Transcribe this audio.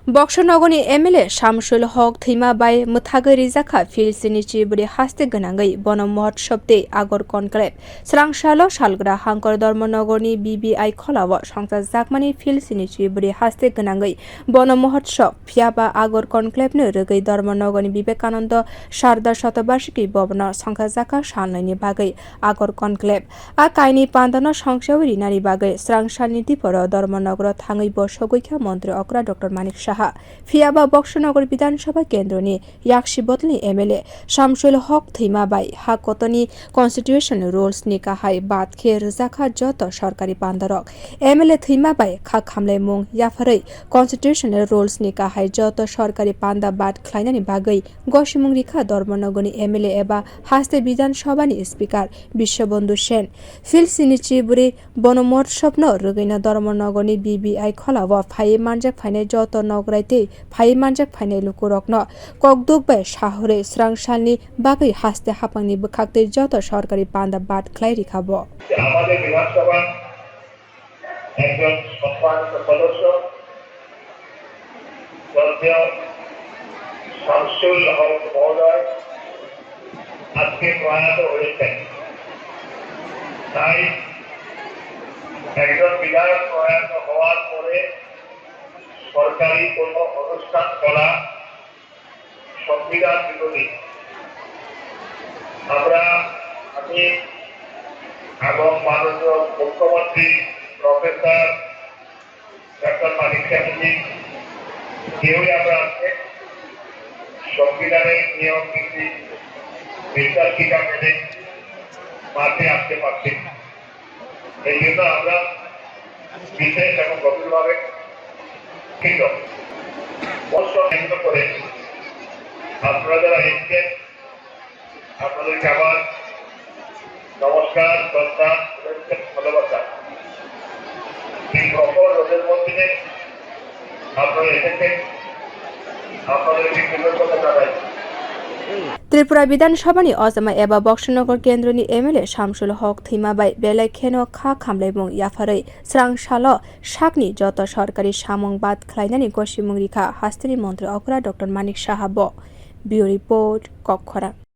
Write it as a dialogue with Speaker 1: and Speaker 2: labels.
Speaker 1: बक्सानगरनि MLA Shamsul Haque thwima bai mwthagwi rwjaka filsini chiburi haste gwnangwi bono महोत्सव te agor conclave swrang salo salgra hankor धर्मनगरनि BBI kholao songsa jakmani filsini chiburi haste gwnangwi bono महोत्सव phiaba agor conclave no rwgwi धर्मनगरनि Vivekananda Sharda शतबार्षिकी भवन songsa jaka salnaini bagwi agor conclave a kaini panda no songsawi rinani bagwi swrang salni Tripura Dharmanagar thangwi bo sogwikha मन्त्री अकरा doctor Manik फियाबा बक्सानगर विधानसभा केन्द्रनि याksi bodolनि MLA Shamsul Haque thwima bai hakotorनि constitution rules नि kahai बातखे rwjaka joto sarkari panda rok MLA thwima bai khak khwlai mung yafarei constitution rules नि kahai joto sarkari panda bat khwlainani bagwi gosimung rikha धर्मनगरनि MLA एबा haste विधानसभानि speaker Biswabandhu Sen फिलसिनि चिबुरि बन महोत्सव न रगैना धर्मनगरनि BBI खलाव फाइ मानजाक फाइनाय joto नगराइते फाइ मानजाक फाइनाय लुकुरकन ककदुक bai shahore swrang salni bagwi haste hapangni bwkhak joto sarkari panda bat khwlai rikabo
Speaker 2: আমাদের বিধানসভা একজন সম্মানিত সদস্য শ্রদ্ধেয় শামসুল হক মহোদয় আজকে প্রয়াত হয়েছেন। তাই একজন বিধায়ক প্রয়াত হওয়ার পরে সরকারি কোনো অনুষ্ঠান করা সংবিধান বিরোধী। আমি এবং মাননীয় মুখ্যমন্ত্রী প্রফেসর ডক্টর মানিক শাহজি কেউই আমরা আজকে সংবিধানের নিয়ম নীতি নির্দেশিকা মেনে মাঠে আসতে পারছি। এই জন্য আমরা বিশেষ এবং গভীরভাবে কষ্ট করে আপনারা যারা এসছেন আপনাদেরকে আবার নমস্কার, শ্রদ্ধা, ভালোবাসা। এই প্রখর রোদের মধ্যে আপনারা এসেছেন, আপনাদেরকে কৃতজ্ঞতা জানাই।
Speaker 1: त्रिपुरा विधानसभानि ojama एबा boxanagar kendroni MLA Shamsul Haque thwima bai belai kheno kha khamlaimung yafarei swrang salo sakni joto sarkari samung bat khwlainani gosimung rikha hasteni मन्त्री अकरा doctor Manik Bureau report Bwkha।